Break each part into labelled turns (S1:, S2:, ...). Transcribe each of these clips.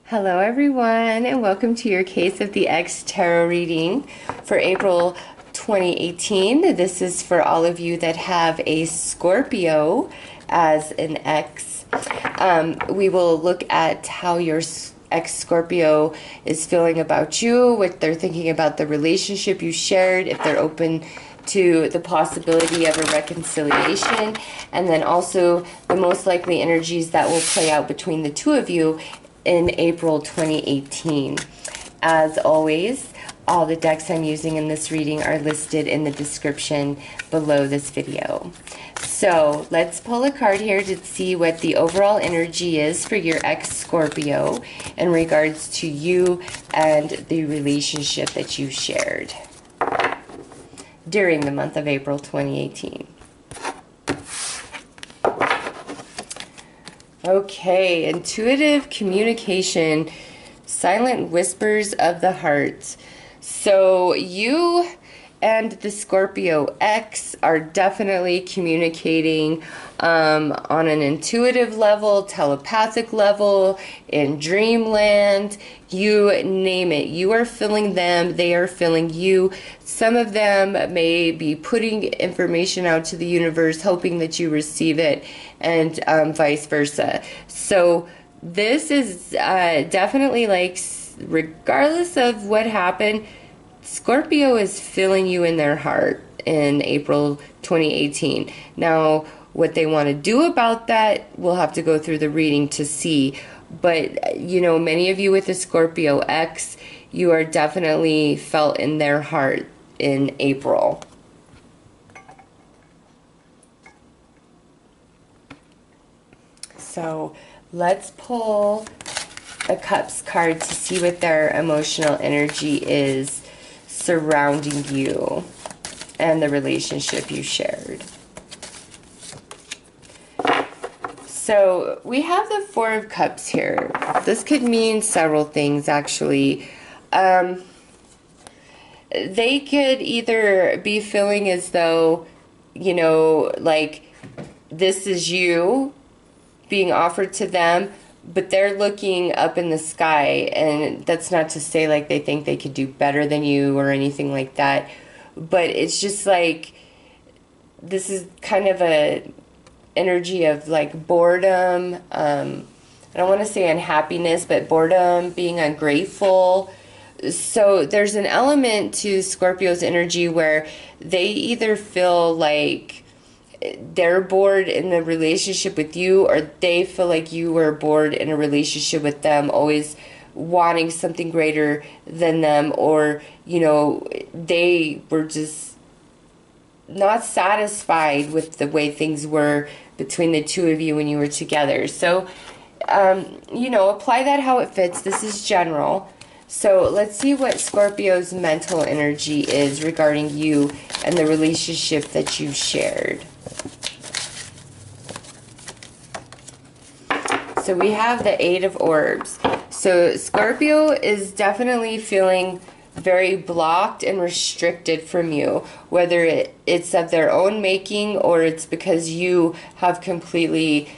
S1: Hello everyone, and welcome to your Case of the Ex tarot reading for April 2018. This is for all of you that have a Scorpio as an ex. We will look at how your ex-Scorpio is feeling about you, what they're thinking about the relationship you shared, if they're open to the possibility of a reconciliation, and then also the most likely energies that will play out between the two of you in April 2018. As always, all the decks I'm using in this reading are listed in the description below this video. So let's pull a card here to see what the overall energy is for your ex-Scorpio in regards to you and the relationship that you shared during the month of April 2018. Okay, intuitive communication, silent whispers of the heart. So you and the Scorpio Ex are definitely communicating on an intuitive level, telepathic level, in dreamland, you name it. You are feeling them, they are feeling you. Some of them may be putting information out to the universe, hoping that you receive it, and vice versa. So this is definitely like, regardless of what happened, Scorpio is feeling you in their heart in April 2018. Now, what they want to do about that, we'll have to go through the reading to see. But, you know, many of you with the Scorpio X, you are definitely felt in their heart in April. So let's pull a Cups card to see what their emotional energy is surrounding you and the relationship you shared. So we have the Four of Cups here. This could mean several things, actually. They could either be feeling as though, you know, like this is you being offered to them, but they're looking up in the sky, and that's not to say like they think they could do better than you or anything like that, but it's just like this is kind of a energy of like boredom. I don't want to say unhappiness, but boredom, being ungrateful. So there's an element to Scorpio's energy where they either feel like they're bored in the relationship with you, or they feel like you were bored in a relationship with them, always wanting something greater than them, or, you know, they were just not satisfied with the way things were between the two of you when you were together. So, you know, apply that how it fits. This is general. So let's see what Scorpio's mental energy is regarding you and the relationship that you shared. So we have the Eight of Orbs. So Scorpio is definitely feeling very blocked and restricted from you, whether it's of their own making or it's because you have completely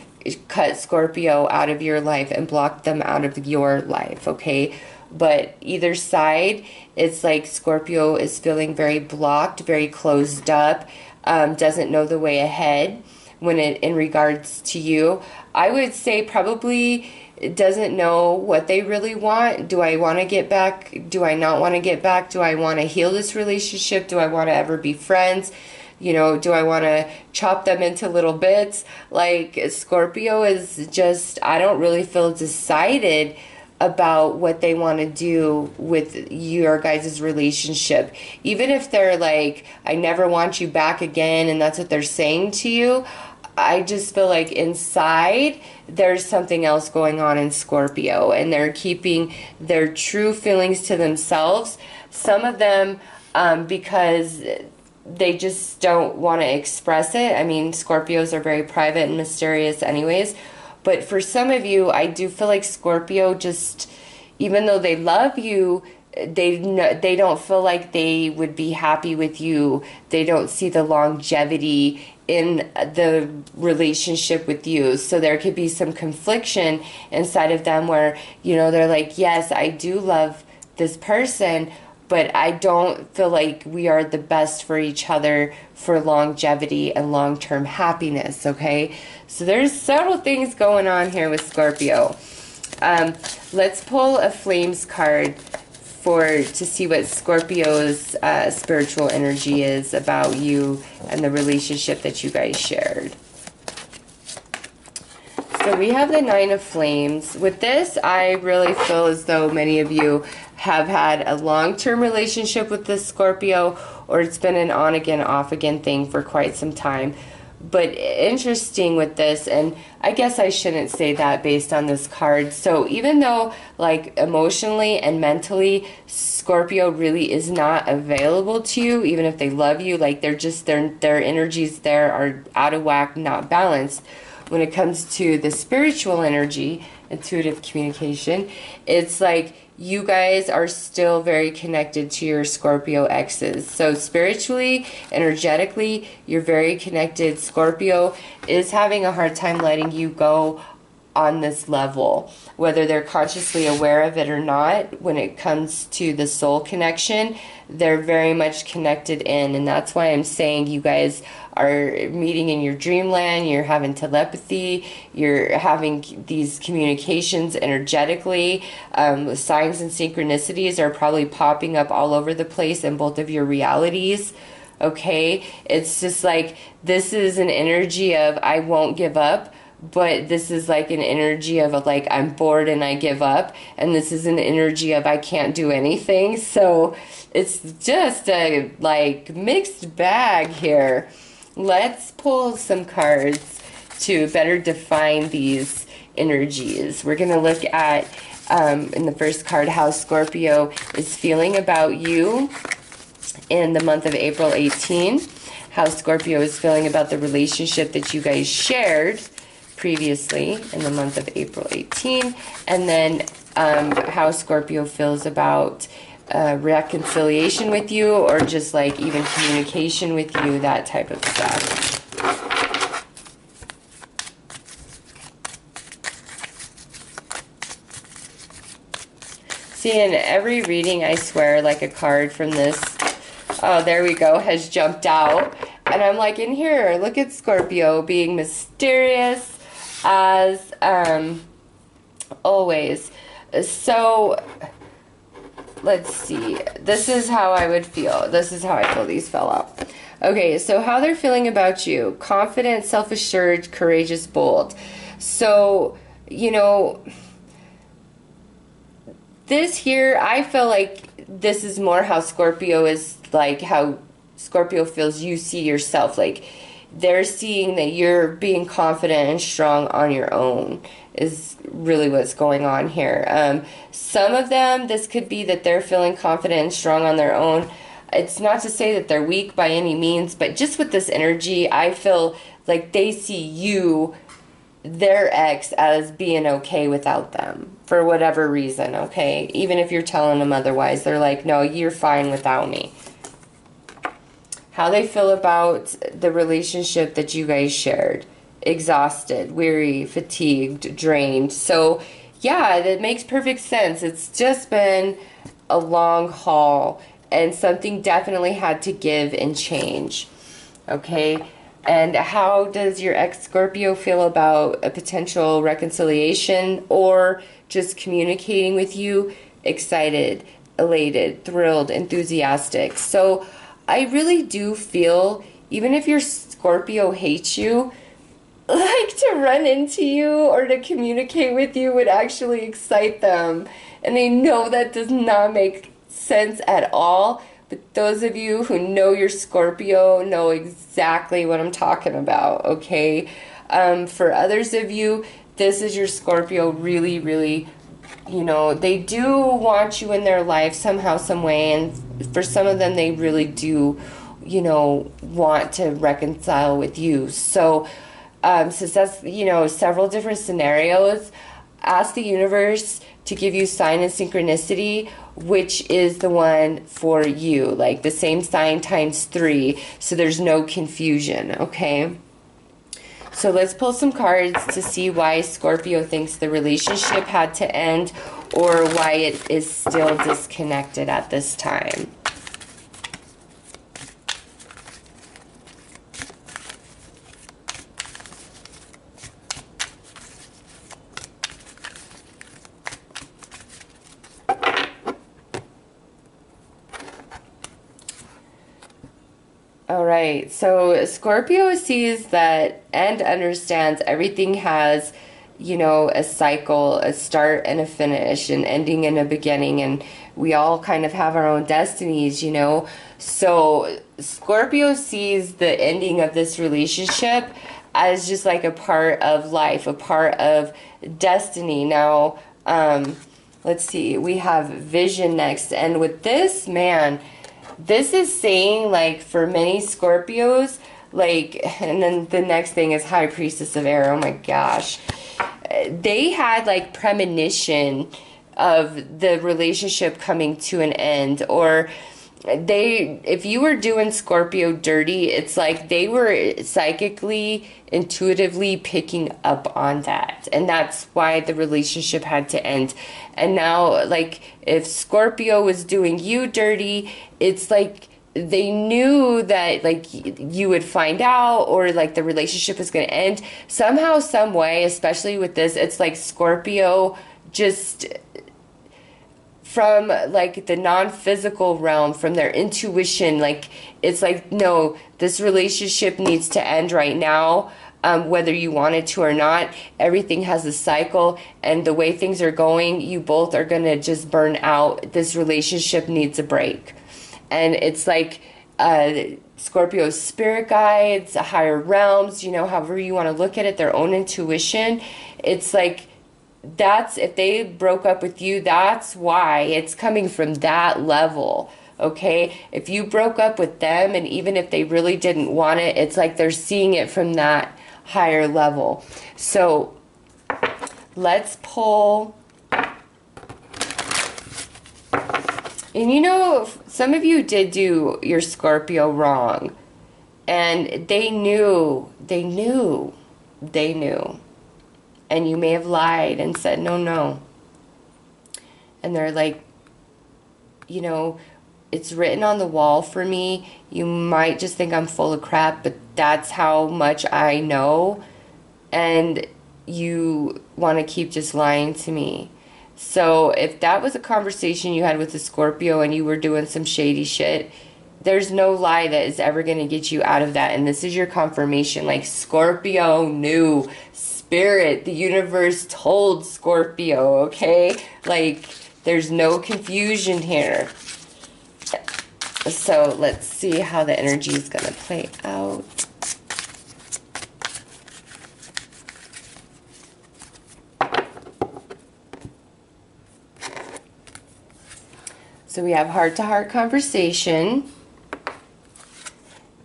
S1: cut Scorpio out of your life and blocked them out of your life, okay? But either side, it's like Scorpio is feeling very blocked, very closed up, doesn't know the way ahead when it in regards to you. I would say probably doesn't know what they really want. Do I want to get back? Do I not want to get back? Do I want to heal this relationship? Do I want to ever be friends? You know, do I want to chop them into little bits? Like, Scorpio is just, I don't really feel decided about what they want to do with your guys' relationship. Even if they're like, I never want you back again, and that's what they're saying to you, I just feel like inside there's something else going on in Scorpio, and they're keeping their true feelings to themselves. Some of them, because they just don't want to express it. I mean, Scorpios are very private and mysterious anyways. But for some of you, I do feel like Scorpio just, even though they love you, they don't feel like they would be happy with you. They don't see the longevity in the relationship with you. So there could be some confliction inside of them where, you know, they're like, yes, I do love this person, but I don't feel like we are the best for each other for longevity and long-term happiness, okay? So there's several things going on here with Scorpio. Let's pull a Flames card to see what Scorpio's spiritual energy is about you and the relationship that you guys shared. So we have the Nine of Flames. With this, I really feel as though many of you have had a long-term relationship with this Scorpio, or it's been an on-again, off-again thing for quite some time. But interesting with this, and I guess I shouldn't say that based on this card. So even though, like, emotionally and mentally, Scorpio really is not available to you, even if they love you, like, they're just, their energies there are out of whack, not balanced. When it comes to the spiritual energy, intuitive communication, it's like you guys are still very connected to your Scorpio exes. So spiritually, energetically, you're very connected. Scorpio is having a hard time letting you go on this level, whether they're consciously aware of it or not. When it comes to the soul connection, they're very much connected in, and that's why I'm saying you guys are meeting in your dreamland, you're having telepathy, you're having these communications energetically. Signs and synchronicities are probably popping up all over the place in both of your realities. Okay, it's just like this is an energy of I won't give up, but this is like an energy of like I'm bored and I give up, and this is an energy of I can't do anything. So it's just a like mixed bag here. Let's pull some cards to better define these energies. We're going to look at in the first card how Scorpio is feeling about you in the month of April 18, how Scorpio is feeling about the relationship that you guys shared previously in the month of April 18, and then how Scorpio feels about reconciliation with you, or just like even communication with you, that type of stuff. See, in every reading, I swear, like a card from this, oh, there we go, has jumped out. And I'm like, in here, look at Scorpio being mysterious as always. So let's see. This is how I would feel. This is how I feel these fell out. Okay, so how they're feeling about you. Confident, self-assured, courageous, bold. So, you know, this here, I feel like this is more how Scorpio is, like how Scorpio feels you see yourself. Like they're seeing that you're being confident and strong on your own is really what's going on here. Some of them, this could be that they're feeling confident and strong on their own. It's not to say that they're weak by any means, but just with this energy, I feel like they see you, their ex, as being okay without them for whatever reason, okay? Even if you're telling them otherwise, they're like, no, you're fine without me. How they feel about the relationship that you guys shared. Exhausted, weary, fatigued, drained. So, yeah, that makes perfect sense. It's just been a long haul, and something definitely had to give and change. Okay? And how does your ex-Scorpio feel about a potential reconciliation or just communicating with you? Excited, elated, thrilled, enthusiastic. So I really do feel, even if your Scorpio hates you, like to run into you or to communicate with you would actually excite them. And I know that does not make sense at all, but those of you who know your Scorpio know exactly what I'm talking about, okay? For others of you, this is your Scorpio really, really, you know, they do want you in their life somehow, some way, and for some of them, they really do, you know, want to reconcile with you. So, since that's, you know, several different scenarios, ask the universe to give you sign and synchronicity, which is the one for you, like the same sign times 3, so there's no confusion, okay? So let's pull some cards to see why Scorpio thinks the relationship had to end, or why it is still disconnected at this time. All right, so Scorpio sees that and understands everything has, you know, a cycle, a start and a finish, an ending and a beginning, and we all kind of have our own destinies, you know. So Scorpio sees the ending of this relationship as just like a part of life, a part of destiny. Now, let's see, we have vision next, and with this, man, this is saying, like, for many Scorpios, like, and then the next thing is High Priestess of Air. Oh my gosh. They had, like, premonition of the relationship coming to an end, or if you were doing Scorpio dirty, it's like they were psychically, intuitively picking up on that, and that's why the relationship had to end. And now, like, if Scorpio was doing you dirty, it's like they knew that, like, you would find out, or like the relationship was going to end somehow, some way. Especially with this, it's like Scorpio just, from like the non-physical realm, from their intuition, like, it's like, no, this relationship needs to end right now, whether you want it to or not. Everything has a cycle, and the way things are going, you both are gonna just burn out. This relationship needs a break. And it's like Scorpio's spirit guides, higher realms, you know, however you want to look at it, their own intuition, it's like, that's, if they broke up with you, that's why. It's coming from that level, okay? If you broke up with them, and even if they really didn't want it, it's like they're seeing it from that higher level. So let's pull. And you know, some of you did do your Scorpio wrong, and they knew. And you may have lied and said, no. And they're like, you know, it's written on the wall for me. You might just think I'm full of crap, but that's how much I know. And you want to keep just lying to me. So if that was a conversation you had with a Scorpio and you were doing some shady shit, there's no lie that is ever going to get you out of that. And this is your confirmation. Like, Scorpio knew. Spirit, the universe told Scorpio, okay? Like, there's no confusion here. So let's see how the energy is going to play out. So we have heart-to-heart conversation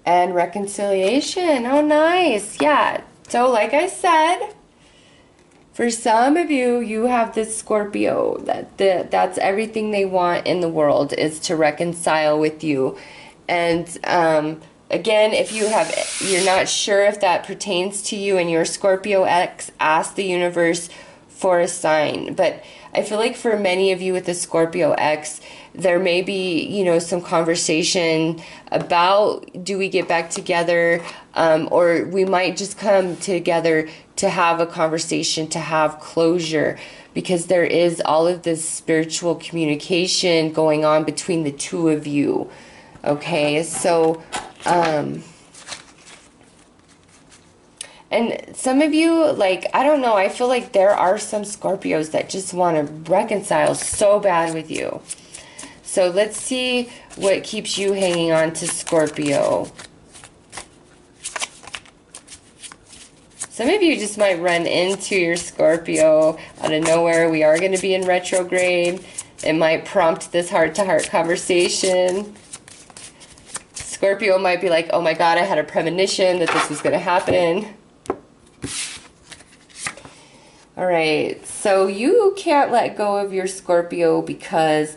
S1: and reconciliation. Oh, nice. Yeah. So like I said, for some of you, you have this Scorpio that's everything they want in the world, is to reconcile with you. And again, if you're not sure if that pertains to you and your Scorpio Ex, ask the universe for a sign. But I feel like for many of you with the Scorpio Ex, there may be, you know, some conversation about, do we get back together? Or we might just come together to have a conversation, to have closure, because there is all of this spiritual communication going on between the two of you. Okay, so, and some of you, like, I don't know, I feel like there are some Scorpios that just want to reconcile so bad with you. So let's see what keeps you hanging on to Scorpio. Some of you just might run into your Scorpio out of nowhere. We are going to be in retrograde. It might prompt this heart-to-heart conversation. Scorpio might be like, oh my God, I had a premonition that this was going to happen. All right, so you can't let go of your Scorpio because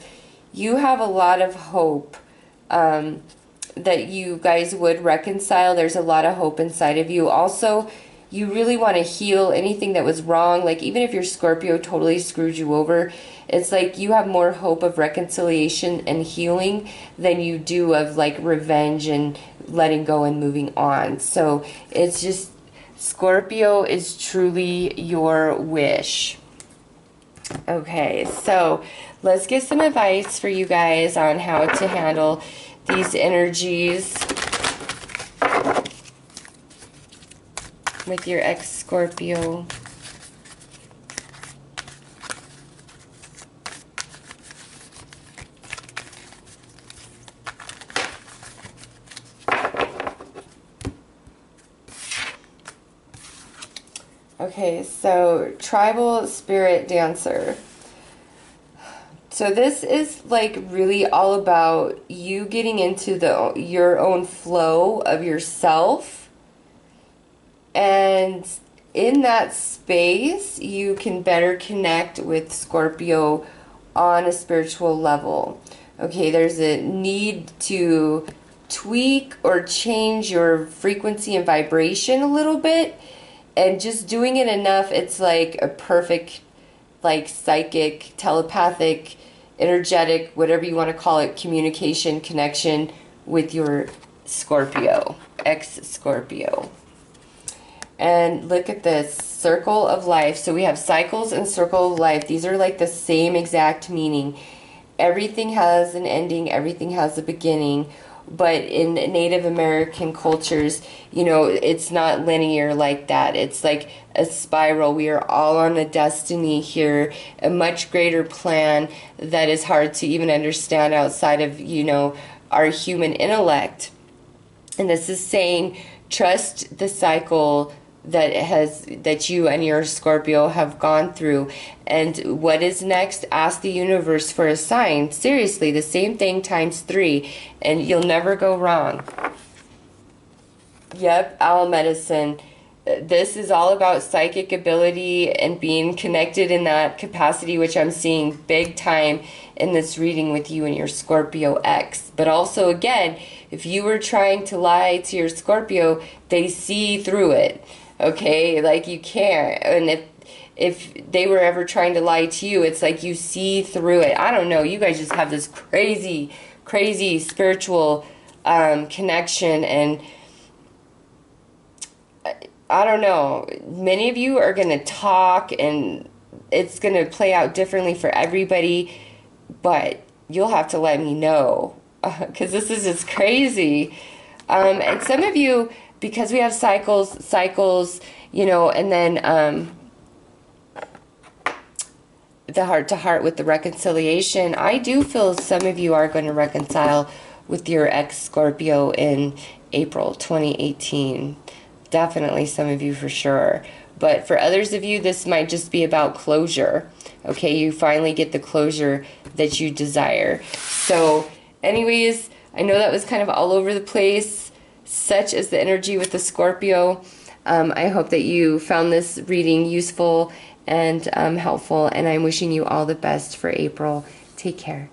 S1: you have a lot of hope that you guys would reconcile. There's a lot of hope inside of you. Also, you really want to heal anything that was wrong. Like, even if your Scorpio totally screwed you over, it's like you have more hope of reconciliation and healing than you do of, like, revenge and letting go and moving on. So it's just, Scorpio is truly your wish. Okay, so let's get some advice for you guys on how to handle these energies with your ex-Scorpio. Okay, so Tribal Spirit Dancer. So this is like really all about you getting into your own flow of yourself. And in that space, you can better connect with Scorpio on a spiritual level. Okay, there's a need to tweak or change your frequency and vibration a little bit. And just doing it enough, it's like a perfect, like, psychic, telepathic, energetic, whatever you want to call it, communication, connection with your Scorpio, ex-Scorpio. And look at this, circle of life. So we have cycles and circle of life. These are like the same exact meaning. Everything has an ending, everything has a beginning. But in Native American cultures, you know, it's not linear like that. It's like a spiral. We are all on a destiny here, a much greater plan that is hard to even understand outside of, you know, our human intellect. And this is saying, trust the cycle that you and your Scorpio have gone through. And what is next? Ask the universe for a sign. Seriously, the same thing times 3, and you'll never go wrong. Yep, owl medicine. This is all about psychic ability and being connected in that capacity, which I'm seeing big time in this reading with you and your Scorpio ex. But also, again, if you were trying to lie to your Scorpio, they see through it. Okay, like, you can't. And if they were ever trying to lie to you, it's like you see through it. I don't know. You guys just have this crazy, crazy spiritual connection. And I don't know. Many of you are going to talk, and it's going to play out differently for everybody. But you'll have to let me know, because this is just crazy. And some of you, because we have cycles, you know, and then the heart-to-heart with the reconciliation, I do feel some of you are going to reconcile with your ex-Scorpio in April 2018. Definitely some of you for sure. But for others of you, this might just be about closure. Okay, you finally get the closure that you desire. So anyways, I know that was kind of all over the place. Such is the energy with the Scorpio. I hope that you found this reading useful and helpful, and I'm wishing you all the best for April. Take care.